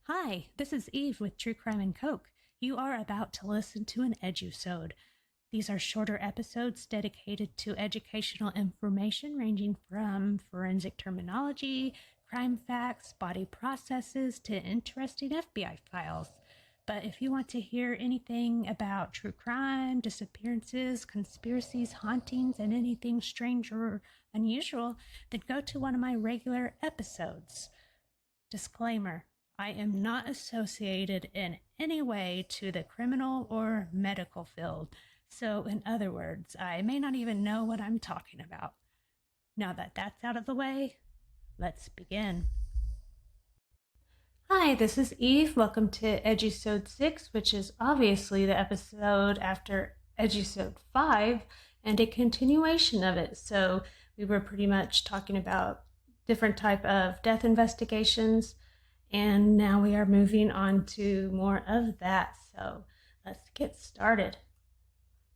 Hi, this is Eve with True Crime and Coke. You are about to listen to an EDUsode. These are shorter episodes dedicated to educational information ranging from forensic terminology, crime facts, body processes, to interesting FBI files. But if you want to hear anything about true crime, disappearances, conspiracies, hauntings, and anything strange or unusual, then go to one of my regular episodes. Disclaimer: I am not associated in any way to the criminal or medical field. So, in other words, I may not even know what I'm talking about. Now that that's out of the way, let's begin. Hi, this is Eve. Welcome to EDUsode 6, which is obviously the episode after EDUsode 5 and a continuation of it. So, we were pretty much talking about different type of death investigations, and now we are moving on to more of that. So let's get started.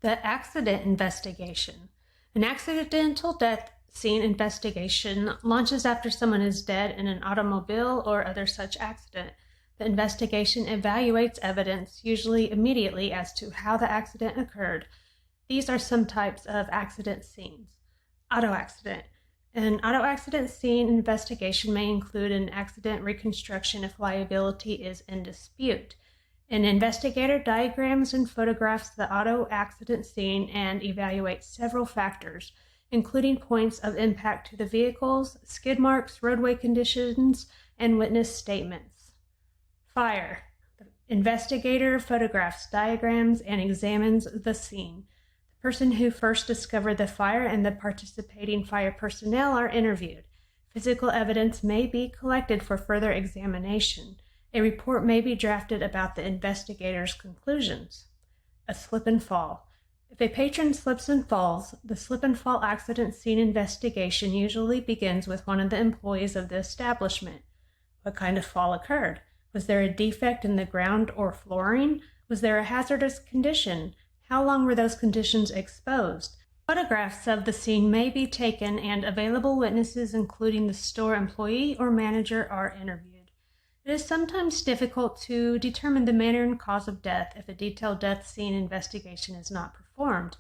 The accident investigation. An accidental death scene investigation launches after someone is dead in an automobile or other such accident. The investigation evaluates evidence, usually immediately, as to how the accident occurred. These are some types of accident scenes. Auto accident. An auto accident scene investigation may include an accident reconstruction if liability is in dispute. An investigator diagrams and photographs the auto accident scene and evaluates several factors, including points of impact to the vehicles, skid marks, roadway conditions, and witness statements. Fire. The investigator photographs, diagrams, and examines the scene. Person who first discovered the fire and the participating fire personnel are interviewed. Physical evidence may be collected for further examination. A report may be drafted about the investigator's conclusions. A slip and fall. If a patron slips and falls, the slip and fall accident scene investigation usually begins with one of the employees of the establishment. What kind of fall occurred? Was there a defect in the ground or flooring? Was there a hazardous condition? How long were those conditions exposed? Photographs of the scene may be taken, and available witnesses, including the store employee or manager, are interviewed. It is sometimes difficult to determine the manner and cause of death if a detailed death scene investigation is not performed.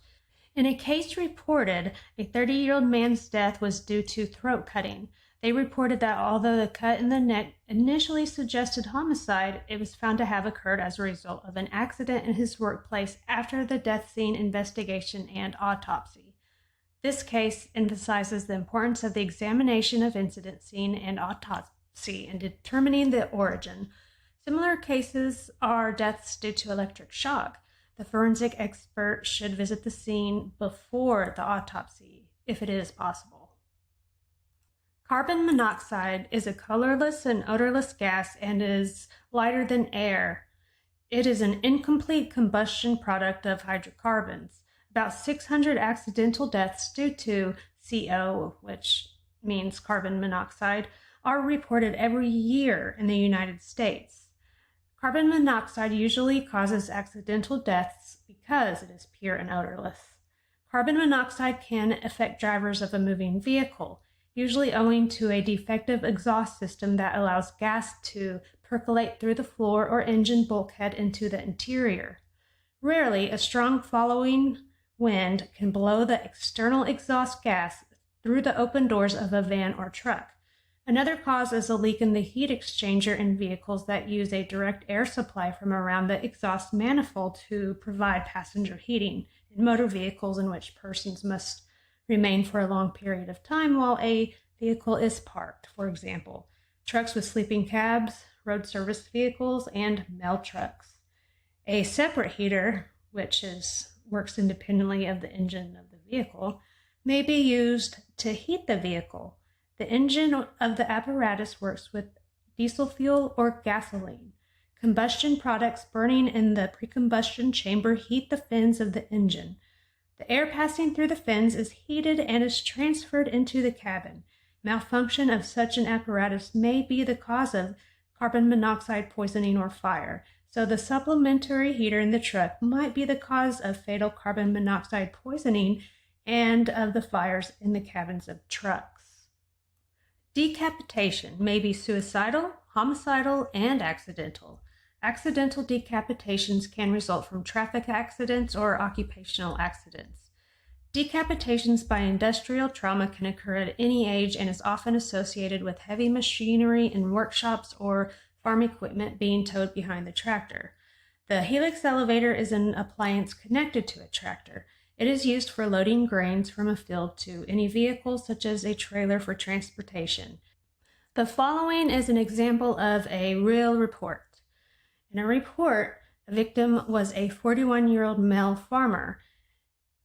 In a case reported, a 30-year-old man's death was due to throat cutting. They reported that although the cut in the neck initially suggested homicide, it was found to have occurred as a result of an accident in his workplace after the death scene investigation and autopsy. This case emphasizes the importance of the examination of incident scene and autopsy in determining the origin. Similar cases are deaths due to electric shock. The forensic expert should visit the scene before the autopsy, if it is possible. Carbon monoxide is a colorless and odorless gas and is lighter than air. It is an incomplete combustion product of hydrocarbons. About 600 accidental deaths due to CO, which means carbon monoxide, are reported every year in the United States. Carbon monoxide usually causes accidental deaths because it is pure and odorless. Carbon monoxide can affect drivers of a moving vehicle, usually owing to a defective exhaust system that allows gas to percolate through the floor or engine bulkhead into the interior. Rarely, a strong following wind can blow the external exhaust gas through the open doors of a van or truck. Another cause is a leak in the heat exchanger in vehicles that use a direct air supply from around the exhaust manifold to provide passenger heating in motor vehicles in which persons must remain for a long period of time while a vehicle is parked. For example, trucks with sleeping cabs, road service vehicles, and mail trucks. A separate heater, which works independently of the engine of the vehicle, may be used to heat the vehicle. The engine of the apparatus works with diesel fuel or gasoline. Combustion products burning in the pre-combustion chamber heat the fins of the engine. The air passing through the fins is heated and is transferred into the cabin. Malfunction of such an apparatus may be the cause of carbon monoxide poisoning or fire, so the supplementary heater in the truck might be the cause of fatal carbon monoxide poisoning and of the fires in the cabins of trucks. Decapitation may be suicidal, homicidal, and accidental. Accidental decapitations can result from traffic accidents or occupational accidents. Decapitations by industrial trauma can occur at any age and is often associated with heavy machinery in workshops or farm equipment being towed behind the tractor. The helix elevator is an appliance connected to a tractor. It is used for loading grains from a field to any vehicle, such as a trailer for transportation. The following is an example of a real report. In a report, a victim was a 41-year-old male farmer.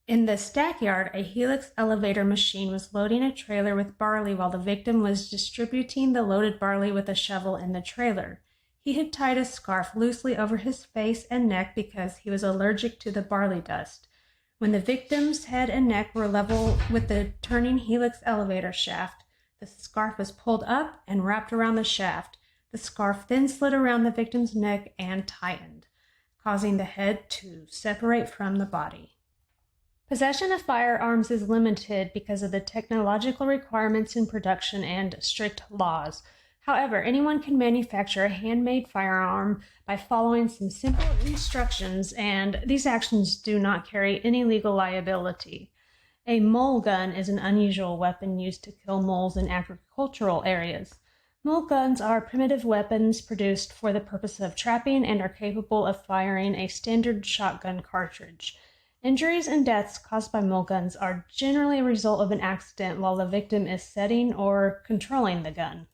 In the stackyard, a helix elevator machine was loading a trailer with barley while the victim was distributing the loaded barley with a shovel in the trailer. He had tied a scarf loosely over his face and neck because he was allergic to the barley dust. When the victim's head and neck were level with the turning helix elevator shaft, the scarf was pulled up and wrapped around the shaft. The scarf then slid around the victim's neck and tightened, causing the head to separate from the body. Possession of firearms is limited because of the technological requirements in production and strict laws. However, anyone can manufacture a handmade firearm by following some simple instructions, and these actions do not carry any legal liability. A mole gun is an unusual weapon used to kill moles in agricultural areas. Mole guns are primitive weapons produced for the purpose of trapping and are capable of firing a standard shotgun cartridge. Injuries and deaths caused by mole guns are generally a result of an accident while the victim is setting or controlling the gun.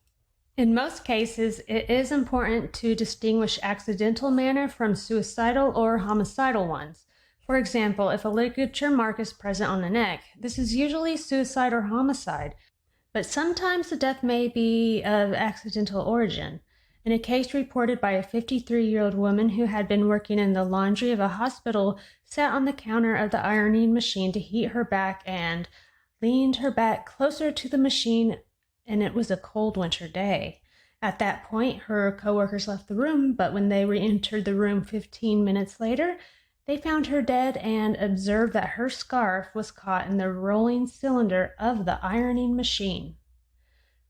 In most cases, it is important to distinguish accidental manner from suicidal or homicidal ones. For example, if a ligature mark is present on the neck, this is usually suicide or homicide, but sometimes the death may be of accidental origin. In a case reported by a 53-year-old woman who had been working in the laundry of a hospital, sat on the counter of the ironing machine to heat her back and leaned her back closer to the machine, and it was a cold winter day. At that point, her coworkers left the room, but when they re-entered the room 15 minutes later, they found her dead and observed that her scarf was caught in the rolling cylinder of the ironing machine.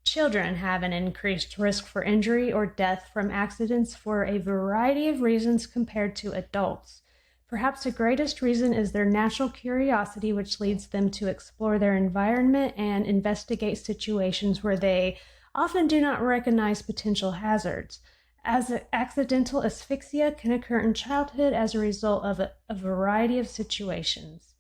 Children have an increased risk for injury or death from accidents for a variety of reasons compared to adults. Perhaps the greatest reason is their natural curiosity, which leads them to explore their environment and investigate situations where they often do not recognize potential hazards. As accidental asphyxia can occur in childhood as a result of a variety of situations.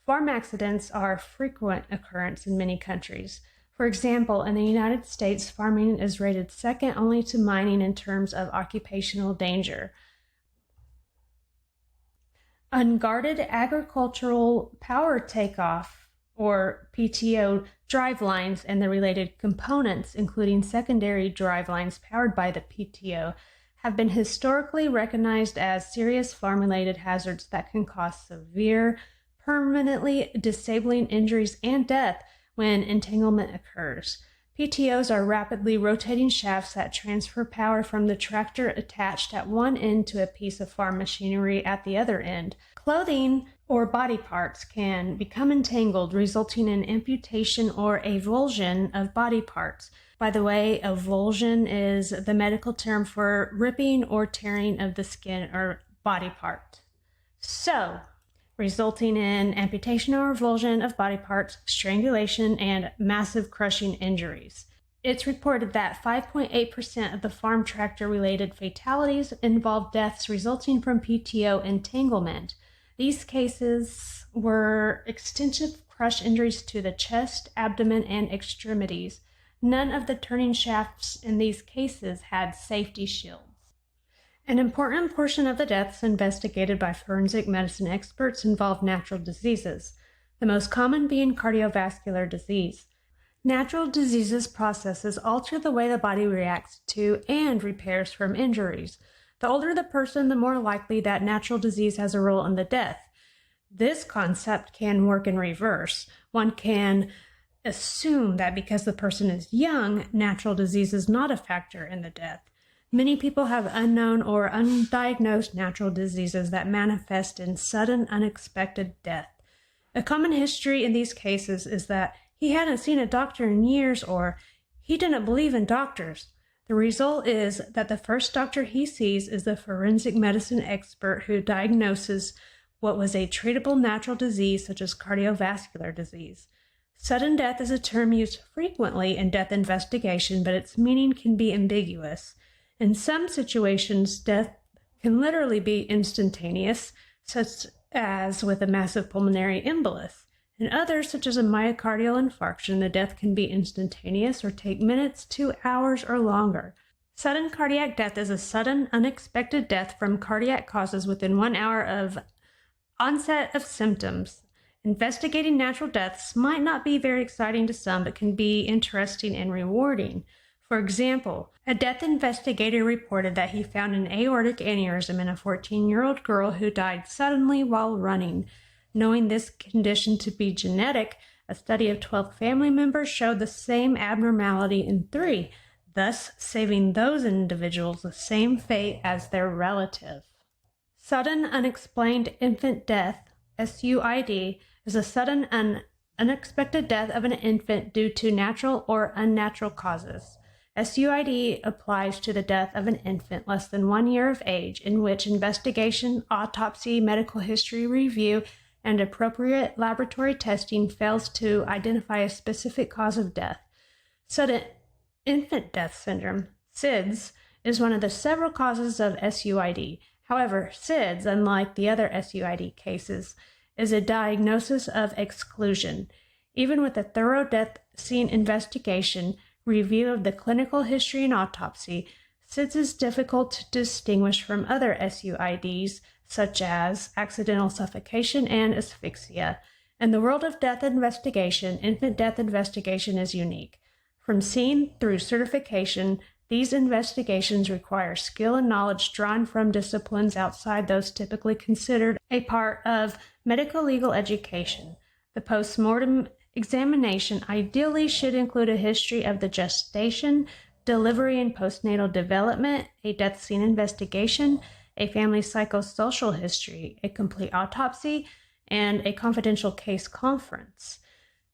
Farm accidents are a frequent occurrence in many countries. For example, in the United States, farming is rated second only to mining in terms of occupational danger. Unguarded agricultural power takeoff, or PTO, drive lines and the related components, including secondary drive lines powered by the PTO, have been historically recognized as serious farm-related hazards that can cause severe, permanently disabling injuries and death when entanglement occurs. PTOs are rapidly rotating shafts that transfer power from the tractor attached at one end to a piece of farm machinery at the other end. Clothing or body parts can become entangled, resulting in amputation or avulsion of body parts. By the way, avulsion is the medical term for ripping or tearing of the skin or body part. So, resulting in amputation or avulsion of body parts, strangulation, and massive crushing injuries. It's reported that 5.8% of the farm tractor-related fatalities involve deaths resulting from PTO entanglement. These cases were extensive crush injuries to the chest, abdomen, and extremities. None of the turning shafts in these cases had safety shields. An important portion of the deaths investigated by forensic medicine experts involve natural diseases, the most common being cardiovascular disease. Natural diseases processes alter the way the body reacts to and repairs from injuries. The older the person, the more likely that natural disease has a role in the death. This concept can work in reverse. One can assume that because the person is young, natural disease is not a factor in the death. Many people have unknown or undiagnosed natural diseases that manifest in sudden, unexpected death. A common history in these cases is that he hadn't seen a doctor in years or he didn't believe in doctors. The result is that the first doctor he sees is the forensic medicine expert who diagnoses what was a treatable natural disease such as cardiovascular disease. Sudden death is a term used frequently in death investigation, but its meaning can be ambiguous. In some situations, death can literally be instantaneous, such as with a massive pulmonary embolus. In others, such as a myocardial infarction, the death can be instantaneous or take minutes to hours or longer. Sudden cardiac death is a sudden, unexpected death from cardiac causes within 1 hour of onset of symptoms. Investigating natural deaths might not be very exciting to some, but can be interesting and rewarding. For example, a death investigator reported that he found an aortic aneurysm in a 14-year-old girl who died suddenly while running. Knowing this condition to be genetic, a study of 12 family members showed the same abnormality in 3, thus saving those individuals the same fate as their relative. Sudden unexplained infant death, SUID, is a sudden and unexpected death of an infant due to natural or unnatural causes. SUID applies to the death of an infant less than 1 year of age in which investigation, autopsy, medical history review, and appropriate laboratory testing fails to identify a specific cause of death. Sudden infant death syndrome, SIDS, is one of the several causes of SUID. However, SIDS, unlike the other SUID cases, is a diagnosis of exclusion. Even with a thorough death scene investigation, review of the clinical history and autopsy, SIDS is difficult to distinguish from other SUIDs, such as accidental suffocation and asphyxia. In the world of death investigation, infant death investigation is unique. From scene through certification, these investigations require skill and knowledge drawn from disciplines outside those typically considered a part of medical legal education. The post-mortem examination ideally should include a history of the gestation, delivery and postnatal development, a death scene investigation, a family psychosocial history, a complete autopsy, and a confidential case conference.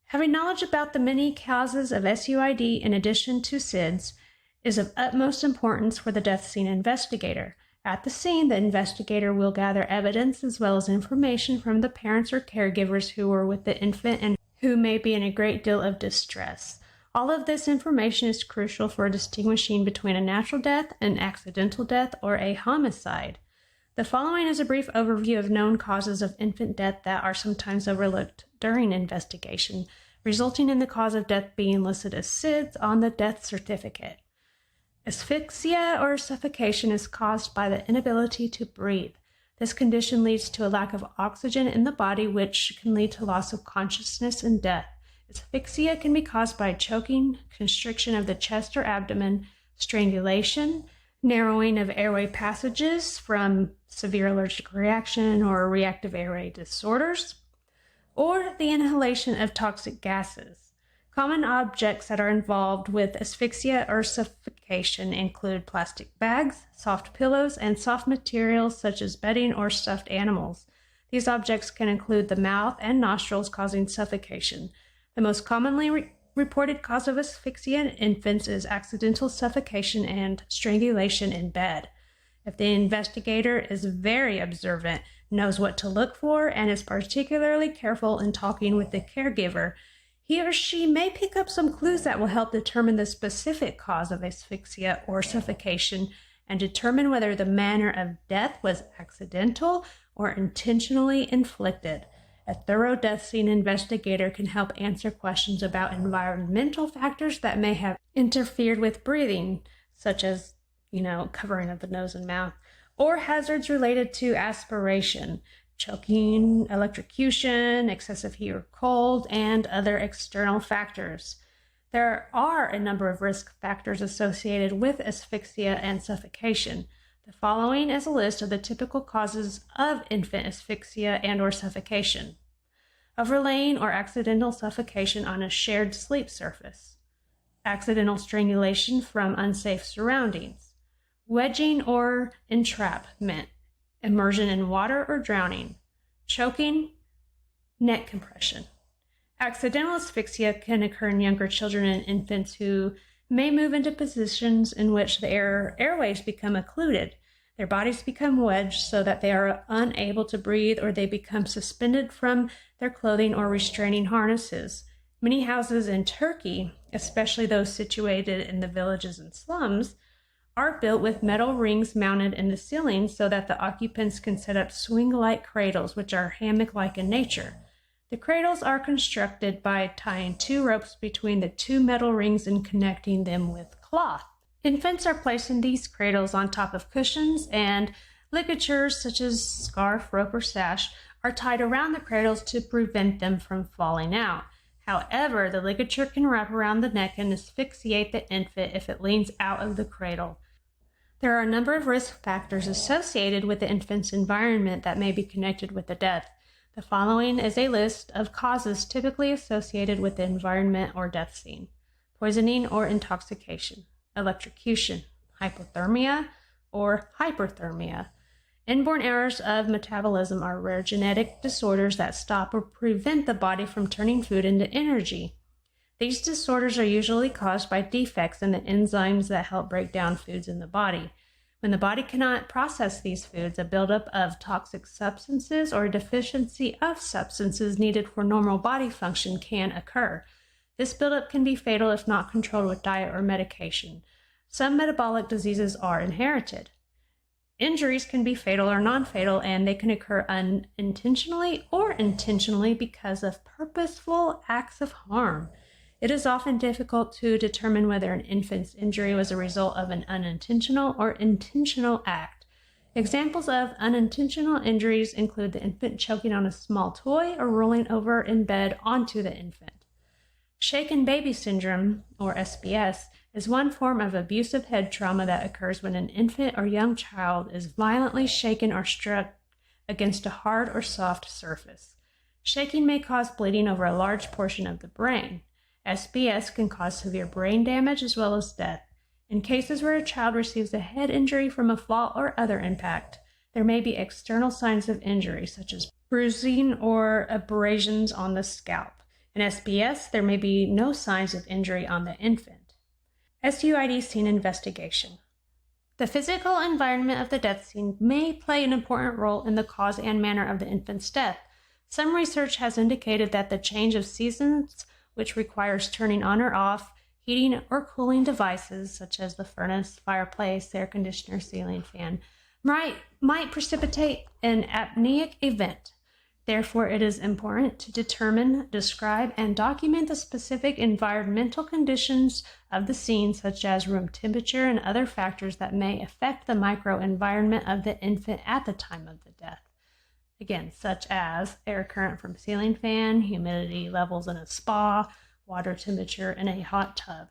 Having knowledge about the many causes of SUID in addition to SIDS is of utmost importance for the death scene investigator. At the scene, the investigator will gather evidence as well as information from the parents or caregivers who were with the infant and who may be in a great deal of distress. All of this information is crucial for distinguishing between a natural death, an accidental death, or a homicide. The following is a brief overview of known causes of infant death that are sometimes overlooked during investigation, resulting in the cause of death being listed as SIDS on the death certificate. Asphyxia or suffocation is caused by the inability to breathe. This condition leads to a lack of oxygen in the body, which can lead to loss of consciousness and death. Asphyxia can be caused by choking, constriction of the chest or abdomen, strangulation, narrowing of airway passages from severe allergic reaction or reactive airway disorders, or the inhalation of toxic gases. Common objects that are involved with asphyxia or suffocation include plastic bags, soft pillows, and soft materials such as bedding or stuffed animals. These objects can include the mouth and nostrils, causing suffocation. The most commonly reported cause of asphyxia in infants is accidental suffocation and strangulation in bed. If the investigator is very observant, knows what to look for, and is particularly careful in talking with the caregiver, he or she may pick up some clues that will help determine the specific cause of asphyxia or suffocation and determine whether the manner of death was accidental or intentionally inflicted. A thorough death scene investigator can help answer questions about environmental factors that may have interfered with breathing, such as, covering of the nose and mouth, or hazards related to aspiration, choking, electrocution, excessive heat or cold, and other external factors. There are a number of risk factors associated with asphyxia and suffocation. The following is a list of the typical causes of infant asphyxia and/or suffocation. Overlaying or accidental suffocation on a shared sleep surface. Accidental strangulation from unsafe surroundings. Wedging or entrapment. Immersion in water or drowning. Choking. Neck compression. Accidental asphyxia can occur in younger children and infants who may move into positions in which the airways become occluded. Their bodies become wedged so that they are unable to breathe, or they become suspended from their clothing or restraining harnesses. Many houses in Turkey, especially those situated in the villages and slums, are built with metal rings mounted in the ceiling so that the occupants can set up swing-like cradles, which are hammock-like in nature. The cradles are constructed by tying 2 ropes between the 2 metal rings and connecting them with cloth. Infants are placed in these cradles on top of cushions, and ligatures such as scarf, rope, or sash are tied around the cradles to prevent them from falling out. However, the ligature can wrap around the neck and asphyxiate the infant if it leans out of the cradle. There are a number of risk factors associated with the infant's environment that may be connected with the death. The following is a list of causes typically associated with the environment or death scene: poisoning or intoxication, electrocution, hypothermia or hyperthermia. Inborn errors of metabolism are rare genetic disorders that stop or prevent the body from turning food into energy. These disorders are usually caused by defects in the enzymes that help break down foods in the body. When the body cannot process these foods, a buildup of toxic substances or a deficiency of substances needed for normal body function can occur. This buildup can be fatal if not controlled with diet or medication. Some metabolic diseases are inherited. Injuries can be fatal or non-fatal, and they can occur unintentionally or intentionally because of purposeful acts of harm. It is often difficult to determine whether an infant's injury was a result of an unintentional or intentional act. Examples of unintentional injuries include the infant choking on a small toy or rolling over in bed onto the infant. Shaken baby syndrome, or SBS, is one form of abusive head trauma that occurs when an infant or young child is violently shaken or struck against a hard or soft surface. Shaking may cause bleeding over a large portion of the brain. SBS can cause severe brain damage as well as death. In cases where a child receives a head injury from a fall or other impact, there may be external signs of injury, such as bruising or abrasions on the scalp. In SBS, there may be no signs of injury on the infant. SUID scene investigation. The physical environment of the death scene may play an important role in the cause and manner of the infant's death. Some research has indicated that the change of seasons, which requires turning on or off heating or cooling devices such as the furnace, fireplace, air conditioner, ceiling fan, might precipitate an apneic event. Therefore, it is important to determine, describe, and document the specific environmental conditions of the scene, such as room temperature and other factors that may affect the microenvironment of the infant at the time of the death. Again, such as air current from ceiling fan, humidity levels in a spa, water temperature in a hot tub.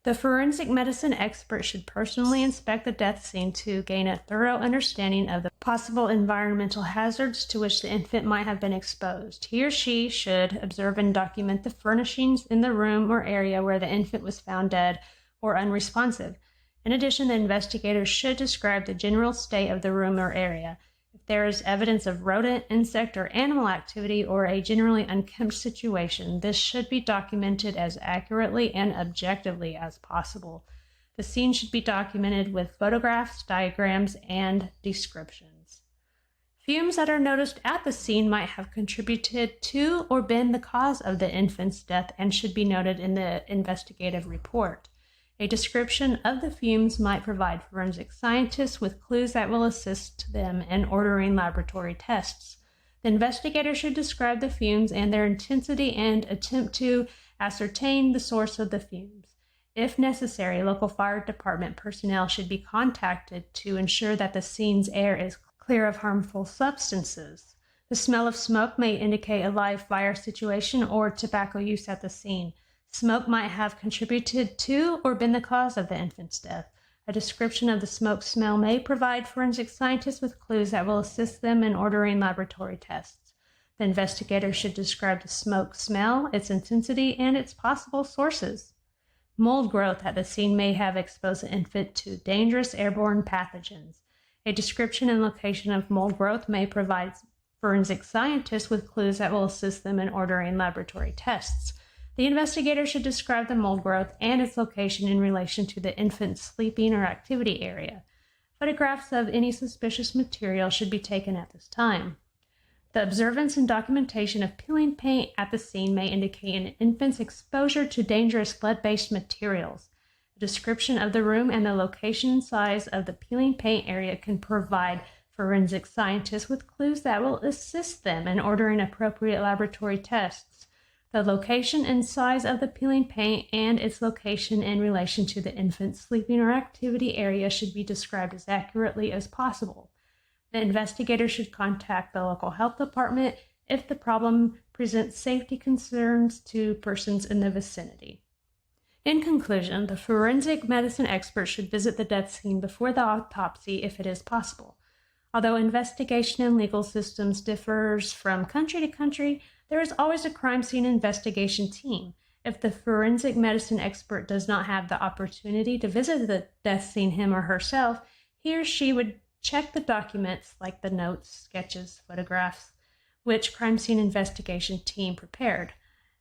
The forensic medicine expert should personally inspect the death scene to gain a thorough understanding of the possible environmental hazards to which the infant might have been exposed. He or she should observe and document the furnishings in the room or area where the infant was found dead or unresponsive. In addition, the investigator should describe the general state of the room or area. If there is evidence of rodent, insect, or animal activity or a generally unkempt situation, this should be documented as accurately and objectively as possible. The scene should be documented with photographs, diagrams, and descriptions. Fumes that are noticed at the scene might have contributed to or been the cause of the infant's death and should be noted in the investigative report. A description of the fumes might provide forensic scientists with clues that will assist them in ordering laboratory tests. The investigator should describe the fumes and their intensity and attempt to ascertain the source of the fumes. If necessary, local fire department personnel should be contacted to ensure that the scene's air is clear of harmful substances. The smell of smoke may indicate a live fire situation or tobacco use at the scene. Smoke might have contributed to or been the cause of the infant's death. A description of the smoke smell may provide forensic scientists with clues that will assist them in ordering laboratory tests. The investigator should describe the smoke smell, its intensity, and its possible sources. Mold growth at the scene may have exposed the infant to dangerous airborne pathogens. A description and location of mold growth may provide forensic scientists with clues that will assist them in ordering laboratory tests. The investigator should describe the mold growth and its location in relation to the infant's sleeping or activity area. Photographs of any suspicious material should be taken at this time. The observance and documentation of peeling paint at the scene may indicate an infant's exposure to dangerous lead-based materials. A description of the room and the location and size of the peeling paint area can provide forensic scientists with clues that will assist them in ordering appropriate laboratory tests. The location and size of the peeling paint and its location in relation to the infant's sleeping or activity area should be described as accurately as possible. The investigator should contact the local health department if the problem presents safety concerns to persons in the vicinity. In conclusion, the forensic medicine expert should visit the death scene before the autopsy if it is possible. Although investigation in legal systems differs from country to country, there is always a crime scene investigation team. If the forensic medicine expert does not have the opportunity to visit the death scene him or herself, he or she would check the documents like the notes, sketches, photographs, which crime scene investigation team prepared.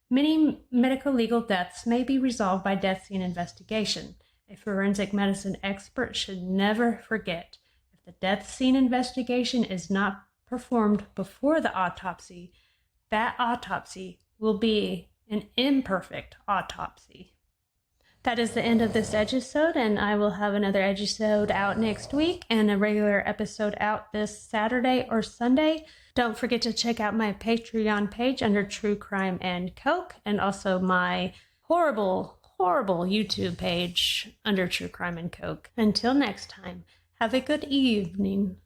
Many medical legal deaths may be resolved by death scene investigation. A forensic medicine expert should never forget, if the death scene investigation is not performed before the autopsy, that autopsy will be an imperfect autopsy. That is the end of this EDUsode, and I will have another EDUsode out next week and a regular episode out this Saturday or Sunday. Don't forget to check out my Patreon page under True Crime and Coke, and also my horrible YouTube page under True Crime and Coke. Until next time, have a good evening.